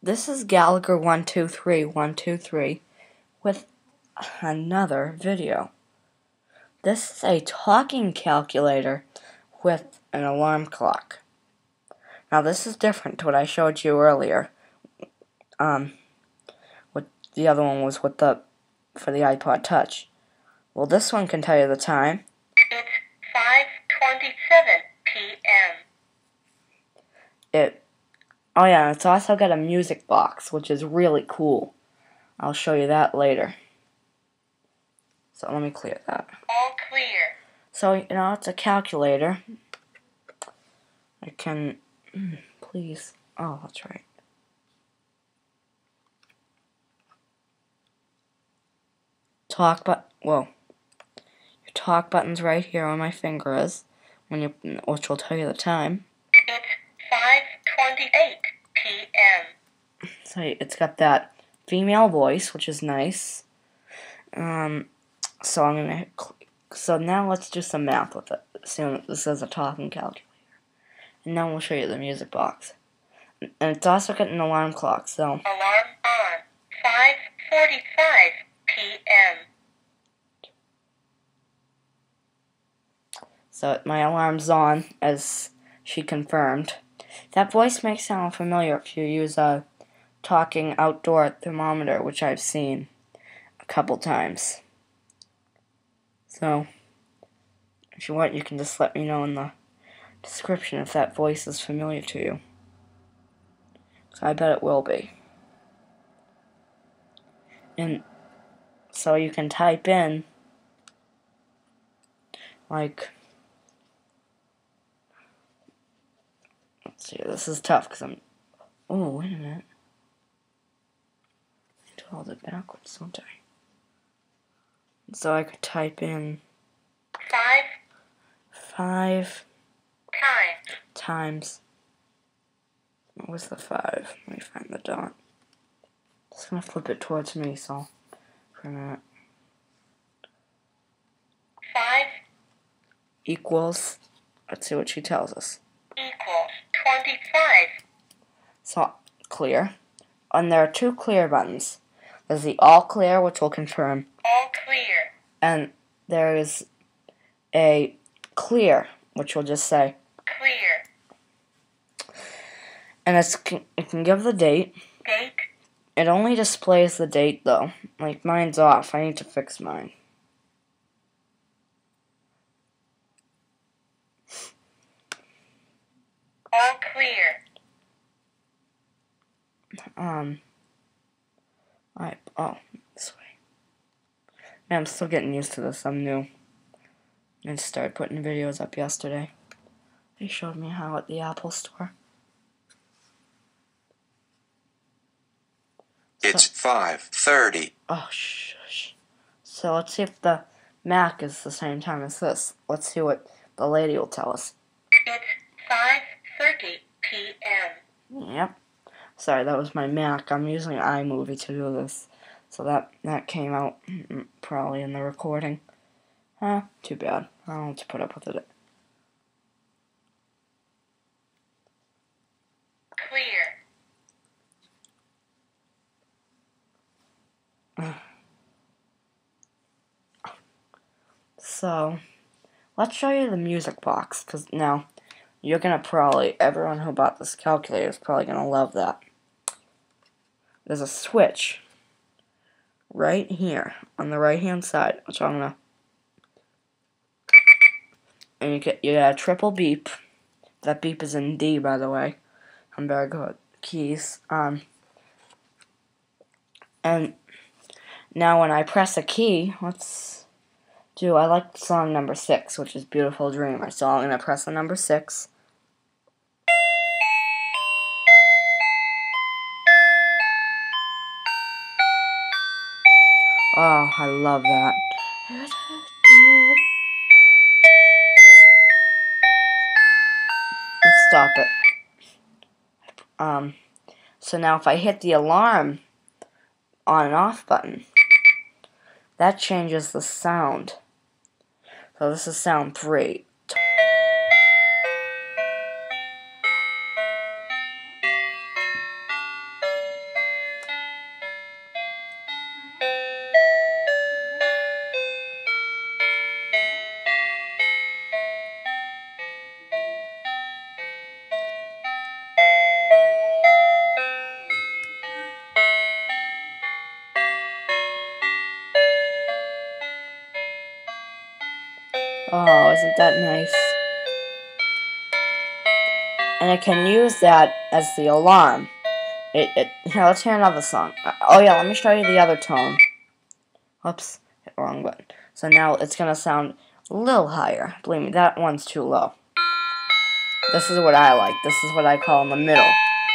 This is Gallagher 123 with another video. This is a talking calculator with an alarm clock. Now this is different to what I showed you earlier. What the other one was with the for the iPod Touch. Well, this one can tell you the time. It's 5:27 p.m. Oh yeah, it's also got a music box, which is really cool. I'll show you that later. So let me clear that. All clear. So, it's a calculator. I can, please, oh, that's right. Your talk button's right here where my finger is, which will tell you the time. It's 5:28 p.m. So it's got that female voice, which is nice. So now let's do some math with it. Assume this is a talking calculator. And now we'll show you the music box. And it's also got an alarm clock, so. Alarm on. 5:45 p.m. So my alarm's on, as she confirmed. That voice may sound familiar if you use a talking outdoor thermometer, which I've seen a couple times. So, if you want, you can just let me know in the description if that voice is familiar to you. So I bet it will be. And so you can type in, like, let's see, this is tough because oh, wait a minute. I do all it backwards, don't I? So I could type in 5 times. What was the 5? Let me find the dot. Just gonna flip it towards me, so for a minute. 5 equals, let's see what she tells us. equals 25. So, clear. And there are two clear buttons. There's the all clear, which will confirm. All clear. And there is a clear, which will just say clear. And it can give the date. Date. It only displays the date, though. Like, mine's off. I need to fix mine. All clear. Oh, this way. Man, I'm still getting used to this. I'm new. I just started putting videos up yesterday. They showed me how at the Apple Store. It's 5:30. Oh, shush. So let's see if the Mac is the same time as this. Let's see what the lady will tell us. It's 5:30 p.m. Yep. Sorry, that was my Mac. I'm using iMovie to do this. So that came out probably in the recording. Too bad. I don't have to put up with it. Clear. So, let's show you the music box, because now, you're going to everyone who bought this calculator is probably going to love that. There's a switch right here on the right hand side, which I'm going to, and you get a triple beep. That beep is in D, by the way. I'm very good at keys. And now when I press a key, I like song number 6, which is Beautiful Dreamer. So I'm going to press the number 6. Oh, I love that. Let's stop it. So now if I hit the alarm on and off button, that changes the sound. So this is sound 3. Isn't that nice? And I can use that as the alarm. Here, let's hear another song. Oh yeah, let me show you the other tone. Whoops, hit the wrong button. So now it's gonna sound a little higher. Believe me, that one's too low. This is what I like. This is what I call in the middle.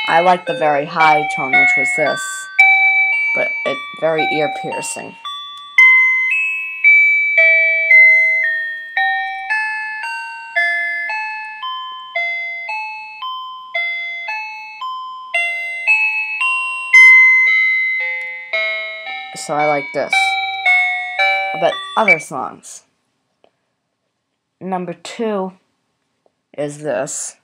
I like the very high tone, which was this. But it's very ear-piercing. So I like this. But other songs. Number 2 is this.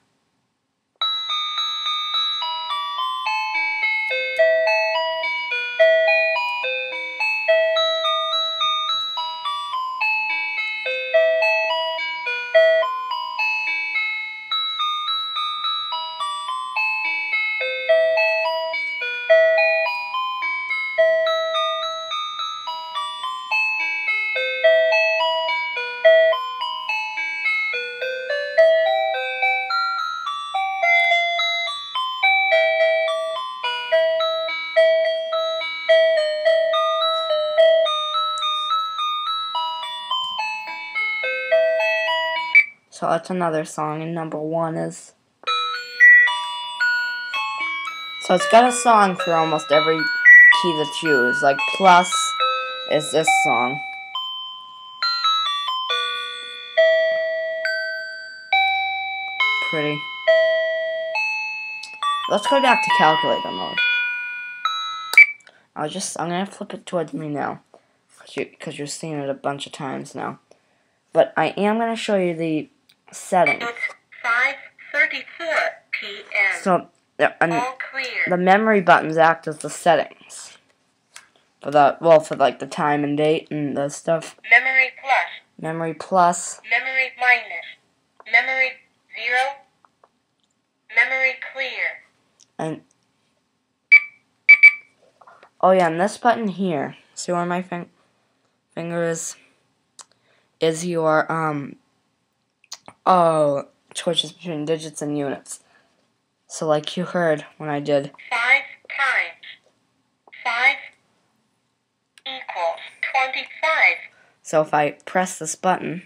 So that's another song, and number 1 is... So it's got a song for almost every key that's used. Like plus is this song. Pretty. Let's go back to calculator mode. I'm gonna flip it towards me now, because you're seeing it a bunch of times now. But I am gonna show you the settings. It's 5:34 p.m. So All clear. the memory buttons act as the settings for like the time and date and the stuff. Memory plus. Memory plus. Memory minus. Memory 0. Memory clear. And oh yeah, and this button here, see where my finger is your choices between digits and units. So like you heard when I did 5 times 5 equals 25. so if I press this button,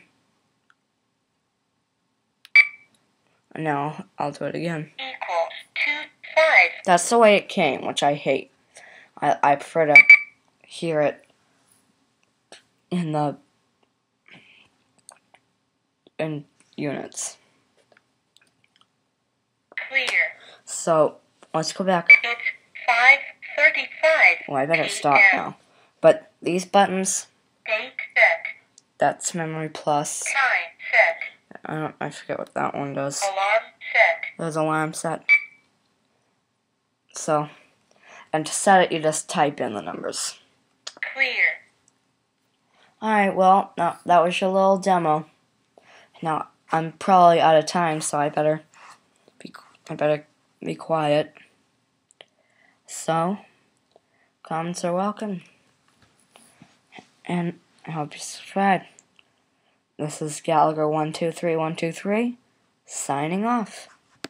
now I'll do it again. Equals 25. That's the way it came, which I hate. I prefer to hear it in units. Clear. So let's go back. It's 5:35. Well, I better stop now. But these buttons, Date set. that's memory plus. Time set. I forget what that one does. Alarm set. There's alarm set. So, and to set it, you just type in the numbers. Clear. Alright, well, no, that was your little demo. Now, I'm probably out of time, so I better be quiet. So, comments are welcome. And I hope you subscribe. This is Gallagher 123123, signing off.